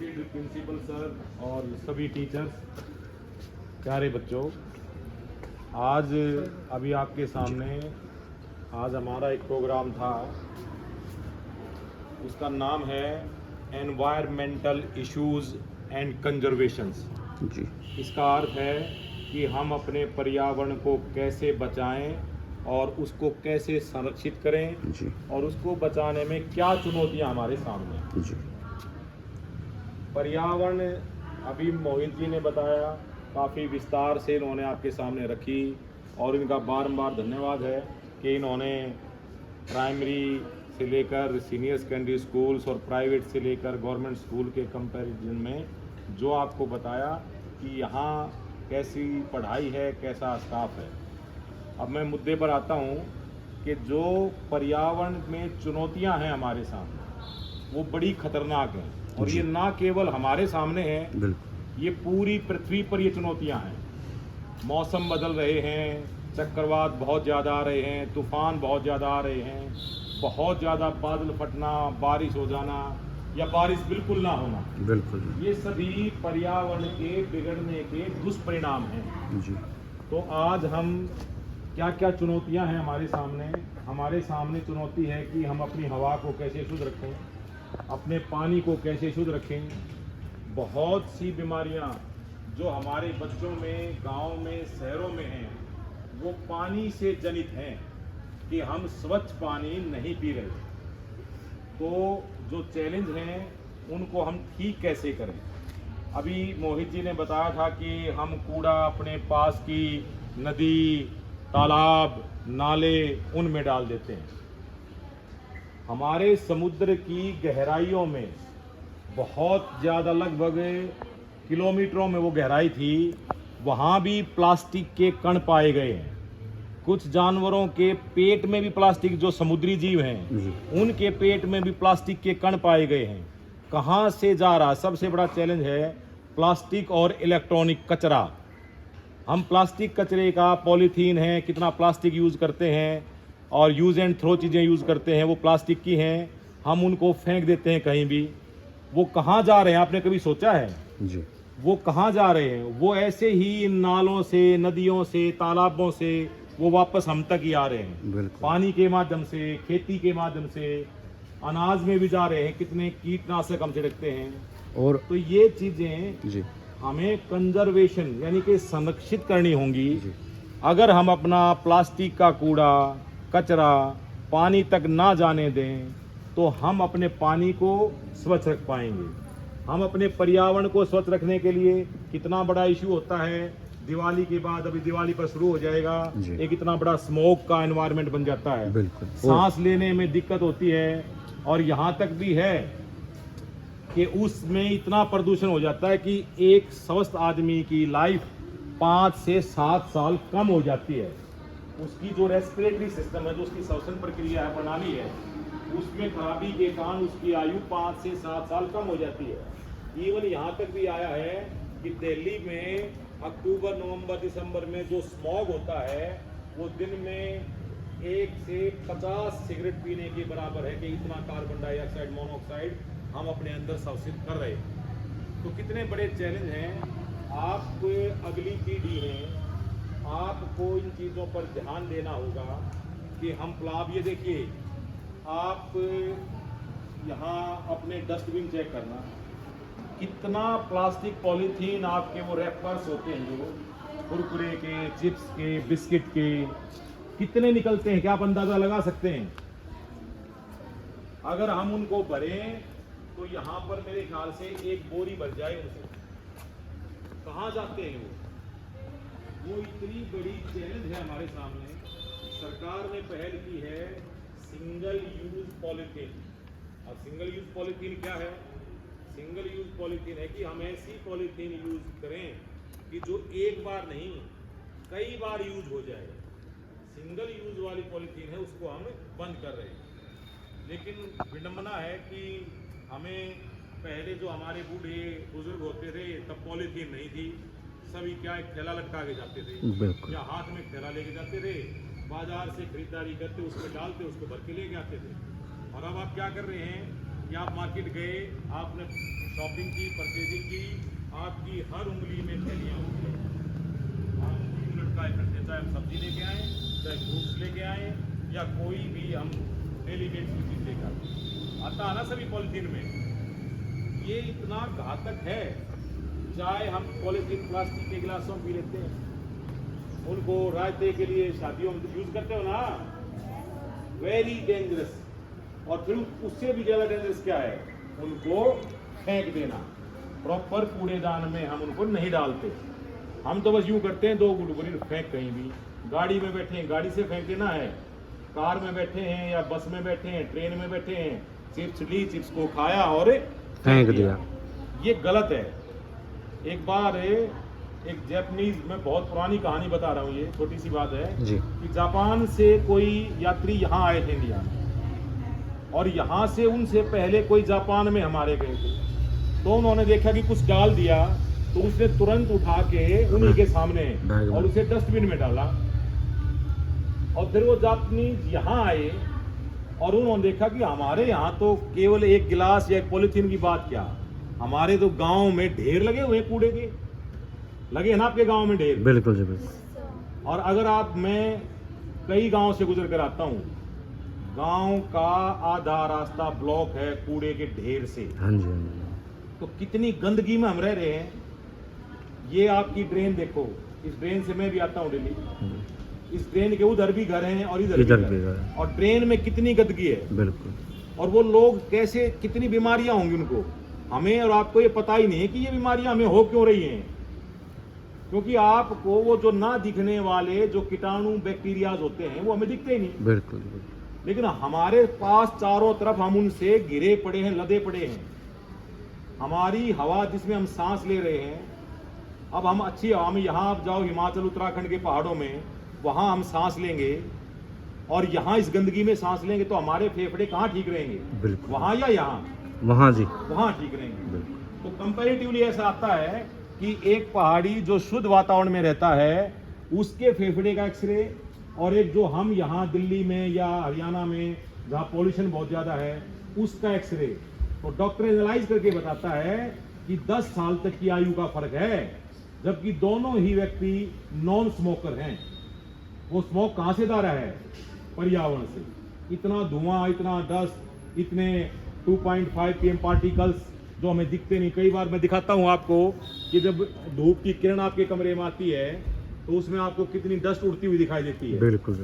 Respected principal sir और सभी teachers, प्यारे बच्चों, आज अभी आपके सामने आज हमारा एक प्रोग्राम था। उसका नाम है एनवायरमेंटल इश्यूज एंड कंजर्वेशंस। जी। इसका अर्थ है कि हम अपने पर्यावरण को कैसे बचाएं और उसको कैसे संरक्षित करें जी। और उसको बचाने में क्या चुनौतियां हमारे सामने हैं। जी। पर्यावरण अभी मोहित जी ने बताया, काफ़ी विस्तार से इन्होंने आपके सामने रखी और इनका बारंबार धन्यवाद है कि इन्होंने प्राइमरी से लेकर सीनियर सेकेंडरी स्कूल्स और प्राइवेट से लेकर गवर्नमेंट स्कूल के कंपैरिजन में जो आपको बताया कि यहाँ कैसी पढ़ाई है, कैसा स्टाफ है। अब मैं मुद्दे पर आता हूँ कि जो पर्यावरण में चुनौतियाँ हैं हमारे सामने, वो बड़ी खतरनाक हैं और ये ना केवल हमारे सामने हैं, बिल्कुल, ये पूरी पृथ्वी पर ये चुनौतियाँ हैं। मौसम बदल रहे हैं, चक्रवात बहुत ज़्यादा आ रहे हैं, तूफान बहुत ज़्यादा आ रहे हैं, बहुत ज़्यादा बादल फटना, बारिश हो जाना या बारिश बिल्कुल ना होना, बिल्कुल ये सभी पर्यावरण के बिगड़ने के दुष्परिणाम हैं। जी। तो आज हम क्या क्या चुनौतियां हैं हमारे सामने चुनौती है कि हम अपनी हवा को कैसे शुद्ध रखें, अपने पानी को कैसे शुद्ध रखें। बहुत सी बीमारियां जो हमारे बच्चों में, गांव में, शहरों में हैं, वो पानी से जनित हैं कि हम स्वच्छ पानी नहीं पी रहे। तो जो चैलेंज हैं उनको हम ठीक कैसे करें। अभी मोहित जी ने बताया था कि हम कूड़ा अपने पास की नदी, तालाब, नाले उनमें डाल देते हैं। हमारे समुद्र की गहराइयों में बहुत ज़्यादा, लगभग किलोमीटरों में वो गहराई थी, वहाँ भी प्लास्टिक के कण पाए गए हैं। कुछ जानवरों के पेट में भी प्लास्टिक, जो समुद्री जीव हैं उनके पेट में भी प्लास्टिक के कण पाए गए हैं। कहाँ से जा रहा? सबसे बड़ा चैलेंज है प्लास्टिक और इलेक्ट्रॉनिक कचरा। हम प्लास्टिक कचरे का, पॉलीथीन है, कितना प्लास्टिक यूज़ करते हैं और यूज़ एंड थ्रो चीज़ें यूज़ करते हैं, वो प्लास्टिक की हैं, हम उनको फेंक देते हैं कहीं भी। वो कहाँ जा रहे हैं, आपने कभी सोचा है? जी। वो कहाँ जा रहे हैं? वो ऐसे ही नालों से, नदियों से, तालाबों से वो वापस हम तक ही आ रहे हैं। पानी के माध्यम से, खेती के माध्यम से, अनाज में भी जा रहे हैं। कितने कीटनाशक हम छिड़कते हैं। और तो ये चीज़ें जी हमें कंजर्वेशन यानी कि संरक्षित करनी होंगी। जी। अगर हम अपना प्लास्टिक का कूड़ा, कचरा पानी तक ना जाने दें तो हम अपने पानी को स्वच्छ रख पाएंगे। हम अपने पर्यावरण को स्वच्छ रखने के लिए, कितना बड़ा इशू होता है दिवाली के बाद, अभी दिवाली पर शुरू हो जाएगा, एक इतना बड़ा स्मोक का एनवायरनमेंट बन जाता है। बिल्कुल, सांस लेने में दिक्कत होती है और यहाँ तक भी है कि उसमें इतना प्रदूषण हो जाता है कि एक स्वस्थ आदमी की लाइफ 5 से 7 साल कम हो जाती है। उसकी जो रेस्पिरेटरी सिस्टम है, जो उसकी श्वसन प्रक्रिया है, प्रणाली है, उसमें खराबी के कारण उसकी आयु 5 से 7 साल कम हो जाती है। इवन यहाँ तक भी आया है कि दिल्ली में अक्टूबर, नवंबर, दिसंबर में जो स्मॉग होता है वो दिन में 1 से 50 सिगरेट पीने के बराबर है कि इतना कार्बन डाइऑक्साइड, मोनोऑक्साइड हम अपने अंदर संवसित कर रहे हैं। तो कितने बड़े चैलेंज हैं। आप अगली पीढ़ी हैं, आपको इन चीज़ों पर ध्यान देना होगा कि हम आप ये देखिए, आप यहाँ अपने डस्टबिन चेक करना, कितना प्लास्टिक, पॉलीथीन, आपके वो रैपर्स होते हैं जो कुरकुरे के, चिप्स के, बिस्किट के, कितने निकलते हैं, क्या आप अंदाज़ा लगा सकते हैं? अगर हम उनको भरें तो यहाँ पर मेरे ख्याल से एक बोरी भर जाए उनसे। कहाँ जाते हैं वो इतनी बड़ी चैलेंज है हमारे सामने। सरकार ने पहल की है सिंगल यूज पॉलीथीन। और सिंगल यूज पॉलीथीन क्या है? सिंगल यूज पॉलीथीन है कि हम ऐसी पॉलीथीन यूज करें कि जो एक बार नहीं, कई बार यूज हो जाए। सिंगल यूज वाली पॉलीथीन है, उसको हम बंद कर रहे हैं। लेकिन विडंबना है कि हमें पहले जो हमारे बूढ़े बुजुर्ग होते थे तब पॉलीथीन नहीं थी, सभी क्या एक थैला लटका के जाते थे या हाथ में थैला लेके जाते थे, बाजार से खरीदारी करते, उसमें डालते, उसको भर के लेके आते थे। और अब आप क्या कर रहे हैं कि आप मार्केट गए, आपने शॉपिंग की, परचेजिंग की, आपकी हर उंगली में थैलियाँ होंगी। हम 3 मिनट का इकट्ठे, चाहे हम सब्जी लेके आए, चाहे फ्रूट्स लेके आए, या कोई भी हम डेली बेस की चीज़ लेकर आए, आता है ना सभी पॉलिथीन में। ये इतना घातक है। चाहे हम पॉलिथीन प्लास्टिक के गिलासों पी लेते हैं, उनको रायते के लिए शादियों में यूज करते हो ना, वेरी डेंजरस। और फिर उससे भी ज्यादा डेंजरस क्या है, उनको फेंक देना। प्रॉपर कूड़ेदान में हम उनको नहीं डालते, हम तो बस यूं करते हैं, 2 गुटगुरी फेंक कहीं भी। गाड़ी में बैठे हैं, गाड़ी से फेंक देना है, कार में बैठे हैं या बस में बैठे हैं, ट्रेन में बैठे हैं, चिप्स ली, चिप्स को खाया और फेंक दिया। ये गलत है। एक बार एक जापानीज, मैं बहुत पुरानी कहानी बता रहा हूँ, ये छोटी सी बात है जी। कि जापान से कोई यात्री यहाँ आए थे इंडिया में, और यहाँ से उनसे पहले कोई जापान में हमारे गए थे। तो उन्होंने देखा कि कुछ डाल दिया, तो उसने तुरंत उठा के उन्हीं के सामने और उसे डस्टबिन में डाला। और फिर वो जापानीज यहाँ आए और उन्होंने देखा कि हमारे यहाँ तो केवल एक गिलास या एक पॉलिथीन की बात क्या, हमारे तो गांव में ढेर लगे हुए कूड़े के। लगे हैं ना आपके गांव में ढेर? बिल्कुल जी, बिल्कुल। और अगर मैं कई गांव से गुजर कर आता हूँ, गांव का आधा रास्ता ब्लॉक है कूड़े के ढेर से। हाँ जी, हाँ जी। तो कितनी गंदगी में हम रह रहे हैं। ये आपकी ड्रेन देखो, इस ड्रेन से मैं भी आता हूँ डेली। इस ड्रेन के उधर भी घर हैं और इधर भी घर है। और ड्रेन में कितनी गंदगी है। बिल्कुल। और वो लोग कैसे, कितनी बीमारियां होंगी उनको, हमें और आपको ये पता ही नहीं है कि ये बीमारियां हमें हो क्यों रही हैं। क्योंकि आपको वो जो ना दिखने वाले जो कीटाणु बैक्टीरियाज होते हैं वो हमें दिखते ही नहीं। बिल्कुल। लेकिन हमारे पास चारों तरफ हम उनसे घिरे पड़े हैं, लदे पड़े हैं। हमारी हवा जिसमें हम सांस ले रहे हैं, अब हम अच्छी हवा में, यहाँ आप जाओ हिमाचल उत्तराखंड के पहाड़ों में, वहाँ हम सांस लेंगे और यहाँ इस गंदगी में सांस लेंगे तो हमारे फेफड़े कहाँ ठीक रहेंगे? बिल्कुल। वहाँ या यहाँ? वहाँ जी, वहाँ ठीक रहेंगे। बिल्कुल। तो कंपैरेटिवली ऐसा आता है कि एक पहाड़ी जो शुद्ध वातावरण में रहता है उसके फेफड़े का एक्सरे, और एक जो हम यहाँ दिल्ली में या हरियाणा में जहाँ पॉल्यूशन बहुत ज़्यादा है उसका एक्सरे, तो डॉक्टर एनालाइज करके बताता है कि 10 साल तक की आयु का फर्क है। जबकि दोनों ही व्यक्ति नॉन स्मोकर हैं। वो स्मोक कहाँ से ला रहा है? पर्यावरण से। इतना धुआं, इतना डस्ट, इतने 2.5 pm पार्टिकल्स जो हमें दिखते नहीं। कई बार मैं दिखाता हूँ आपको कि जब धूप की किरण आपके कमरे में आती है तो उसमें आपको कितनी डस्ट उड़ती हुई दिखाई देती है। बिल्कुल।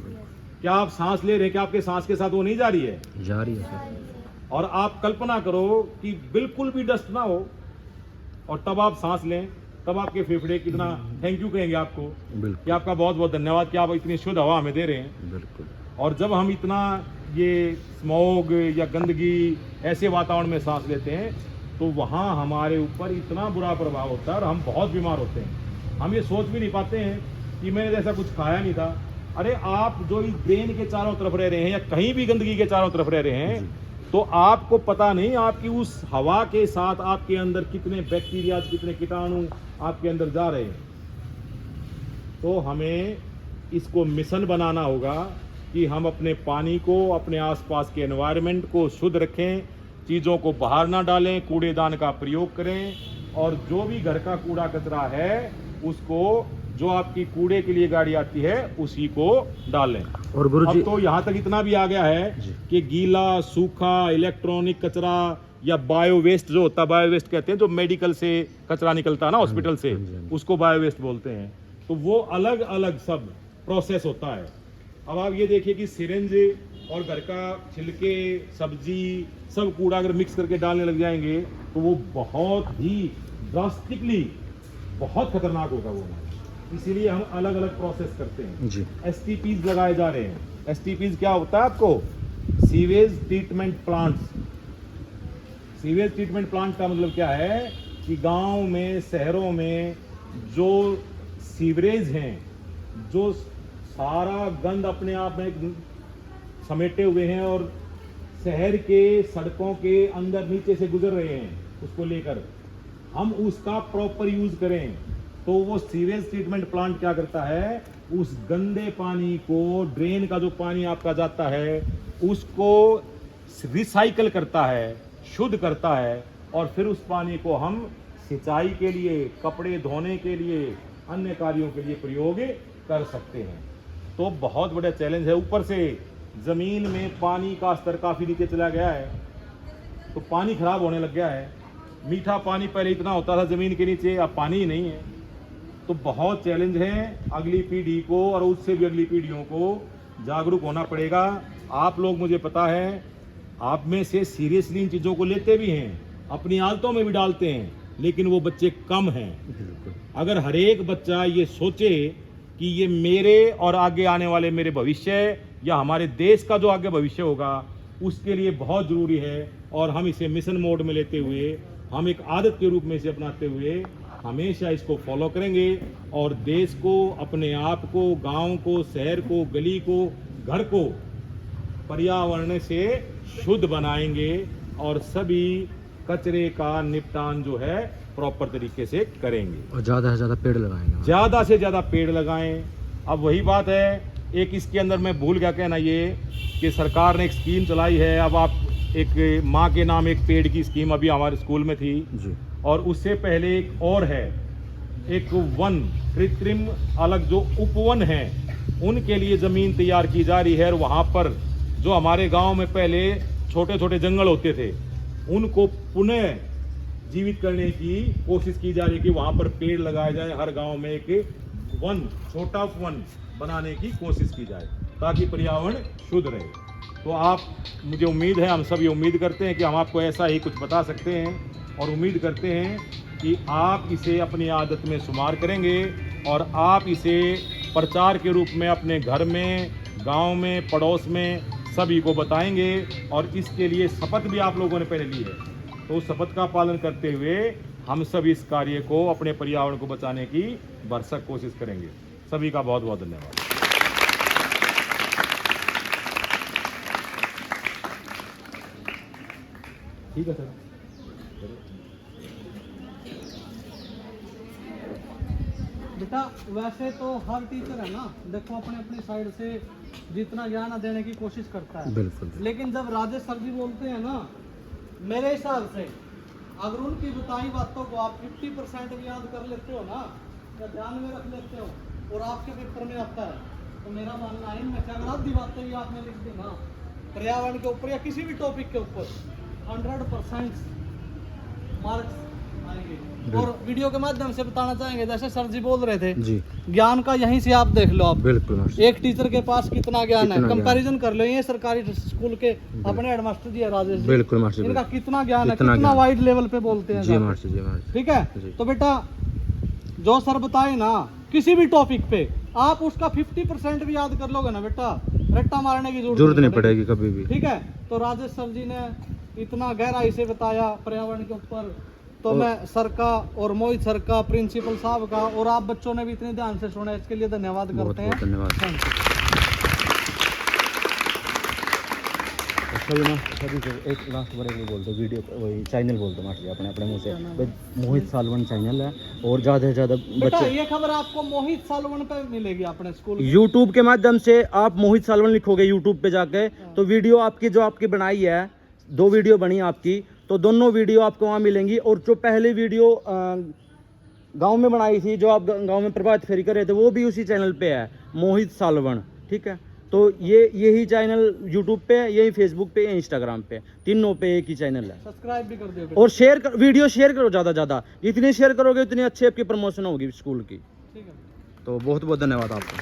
क्या आप सांस ले रहे हैं? क्या आपके सांस के साथ वो नहीं जा रही है? जा रही है सर। और आप कल्पना करो कि बिल्कुल भी डस्ट ना हो और तब आप सांस लें, तब आपके फेफड़े कितना थैंक यू कहेंगे आपको कि आपका बहुत बहुत धन्यवाद कि आप इतनी शुद्ध हवा हमें दे रहे हैं। बिल्कुल। और जब हम इतना ये स्मोग या गंदगी ऐसे वातावरण में सांस लेते हैं तो वहाँ हमारे ऊपर इतना बुरा प्रभाव होता है और हम बहुत बीमार होते हैं। हम ये सोच भी नहीं पाते हैं कि मैंने जैसा कुछ खाया नहीं था। अरे आप जो इस ड्रेन के चारों तरफ रह रहे हैं या कहीं भी गंदगी के चारों तरफ रह रहे हैं, तो आपको पता नहीं आपकी उस हवा के साथ आपके अंदर कितने बैक्टीरिया, कितने कीटाणु आपके अंदर जा रहे हैं। तो हमें इसको मिशन बनाना होगा कि हम अपने पानी को, अपने आसपास के एनवायरनमेंट को शुद्ध रखें, चीज़ों को बाहर ना डालें, कूड़ेदान का प्रयोग करें, और जो भी घर का कूड़ा कचरा है उसको, जो आपकी कूड़े के लिए गाड़ी आती है उसी को डालें। और गुरुजी, अब तो यहाँ तक इतना भी आ गया है कि गीला, सूखा, इलेक्ट्रॉनिक कचरा या बायो वेस्ट जो होता है, बायो वेस्ट कहते हैं जो मेडिकल से कचरा निकलता है ना हॉस्पिटल से, उसको बायो वेस्ट बोलते हैं। तो वो अलग अलग सब प्रोसेस होता है। अब आप ये देखिए कि सिरिंज और घर का छिलके, सब्जी, सब कूड़ा अगर मिक्स करके डालने लग जाएंगे तो वो बहुत ही ड्रास्टिकली बहुत खतरनाक होगा वो। इसीलिए हम अलग अलग प्रोसेस करते हैं जी। STPs लगाए जा रहे हैं। STPs क्या होता है आपको? Sewage treatment plants. Sewage treatment plant का मतलब क्या है कि गांव में, शहरों में जो सीवरेज हैं, जो सारा गंद अपने आप में समेटे हुए हैं और शहर के सड़कों के अंदर नीचे से गुजर रहे हैं, उसको लेकर हम उसका प्रॉपर यूज करें। तो वो सीवेज ट्रीटमेंट प्लांट क्या करता है, उस गंदे पानी को, ड्रेन का जो पानी आपका जाता है उसको रिसाइकल करता है, शुद्ध करता है और फिर उस पानी को हम सिंचाई के लिए, कपड़े धोने के लिए, अन्य कार्यों के लिए प्रयोग कर सकते हैं। तो बहुत बड़ा चैलेंज है। ऊपर से ज़मीन में पानी का स्तर काफ़ी नीचे चला गया है, तो पानी खराब होने लग गया है। मीठा पानी पहले इतना होता था ज़मीन के नीचे, अब पानी ही नहीं है। तो बहुत चैलेंज है, अगली पीढ़ी को और उससे भी अगली पीढ़ियों को जागरूक होना पड़ेगा। आप लोग, मुझे पता है, आप में से सीरियसली इन चीज़ों को लेते भी हैं, अपनी आदतों में भी डालते हैं, लेकिन वो बच्चे कम हैं। अगर हर एक बच्चा ये सोचे कि ये मेरे और आगे आने वाले मेरे भविष्य या हमारे देश का जो आगे भविष्य होगा, उसके लिए बहुत ज़रूरी है। और हम इसे मिशन मोड में लेते हुए, हम एक आदत के रूप में इसे अपनाते हुए हमेशा इसको फॉलो करेंगे और देश को, अपने आप को, गांव को, शहर को, गली को, घर को पर्यावरण से शुद्ध बनाएंगे और सभी कचरे का निपटान जो है प्रॉपर तरीके से करेंगे और ज़्यादा से ज़्यादा पेड़ लगाएंगे, ज़्यादा से ज़्यादा पेड़ लगाएं। अब वही बात है, एक इसके अंदर मैं भूल गया कहना ये कि सरकार ने एक स्कीम चलाई है। अब आप एक माँ के नाम एक पेड़ की स्कीम अभी हमारे स्कूल में थी जी। और उससे पहले एक और है, एक वन कृत्रिम अलग जो उपवन है, उनके लिए ज़मीन तैयार की जा रही है। और वहाँ पर जो हमारे गांव में पहले छोटे छोटे जंगल होते थे, उनको पुनः जीवित करने की कोशिश की जा रही है कि वहाँ पर पेड़ लगाए जाए। हर गांव में एक वन, छोटा वन बनाने की कोशिश की जाए ताकि पर्यावरण शुद्ध रहे। तो आप, मुझे उम्मीद है, हम सब ये उम्मीद करते हैं कि हम आपको ऐसा ही कुछ बता सकते हैं और उम्मीद करते हैं कि आप इसे अपनी आदत में शुमार करेंगे और आप इसे प्रचार के रूप में अपने घर में, गांव में, पड़ोस में सभी को बताएंगे। और इसके लिए शपथ भी आप लोगों ने पहले ली है, तो उस शपथ का पालन करते हुए हम सब इस कार्य को, अपने पर्यावरण को बचाने की भरसक कोशिश करेंगे। सभी का बहुत बहुत धन्यवाद। ठीक है सर। बेटा वैसे तो हर टीचर है ना, देखो अपने अपनी साइड से जितना ज्ञान देने की कोशिश करता है, बिल्कुल। लेकिन जब राजेश सर जी बोलते हैं ना, मेरे हिसाब से अगर उनकी बताई बातों को आप 50% भी याद कर लेते हो ना, या ध्यान में रख लेते हो और आपके पेपर में आता है, तो मेरा मानना है इनमें से अगर आधी बातें भी आपने लिख दी ना पर्यावरण के ऊपर या किसी भी टॉपिक के ऊपर, 100% मार्क्स आएंगे। और वीडियो के माध्यम से बताना चाहेंगे, जैसे सर जी बोल रहे थे जी, ज्ञान का यहीं से आप देख लो। आप बिल्कुल मास्टर। एक टीचर के पास कितना ज्ञान है, कितना ज्ञान। कंपैरिजन कर लो। ये सरकारी स्कूल के अपने हेडमास्टर जी है राजेश जी, बिल्कुल मास्टर। इनका कितना ज्ञान है, कितना कितना ज्ञान। वाइड लेवल पे बोलते हैं जी जाके। मास्टर, जी मास्टर। ठीक है, जी। तो बेटा जो सर बताए ना किसी भी टॉपिक पे, आप उसका 50% भी याद कर लोगे ना बेटा, रट्टा मारने की जरूरत नहीं पड़ेगी कभी भी। ठीक है, तो राजेश सर जी ने इतना गहराई से बताया पर्यावरण के ऊपर, तो मैं सर का और मोहित सर का, प्रिंसिपल साहब का, और आप बच्चों ने भी इतने ध्यान से सुना, इसके लिए धन्यवाद बहुत करते हैं। बहुत धन्यवाद। Thank you. सभी को एक लास्ट बार एक बोल दो, वीडियो वही चैनल बोल दो मास्टर जी अपने अपने मुंह से। मोहित सालवन चैनल है और ज़्यादा से ज़्यादा बेटा बच्चे, ये खबर आपको मोहित सालवन पे मिलेगी अपने स्कूल में। यूट्यूब के माध्यम से आप मोहित सालवन लिखोगे यूट्यूब पे जाके, तो वीडियो आपकी जो आपकी बनाई है, 2 वीडियो बनी आपकी, तो दोनों वीडियो आपको वहाँ मिलेंगी। और जो पहली वीडियो गांव में बनाई थी, जो आप गांव में प्रभात फेरी कर रहे थे, वो भी उसी चैनल पे है, मोहित सालवन। ठीक है, तो यही चैनल यूट्यूब पे, यही फेसबुक पे, यही इंस्टाग्राम पे, तीनों पे एक ही चैनल है। सब्सक्राइब भी कर दियो बेटा। और शेयर कर, वीडियो शेयर करो ज़्यादा ज़्यादा, जितनी शेयर करोगे उतनी अच्छी आपकी प्रमोशन होगी स्कूल की। ठीक है। तो बहुत बहुत धन्यवाद आपका।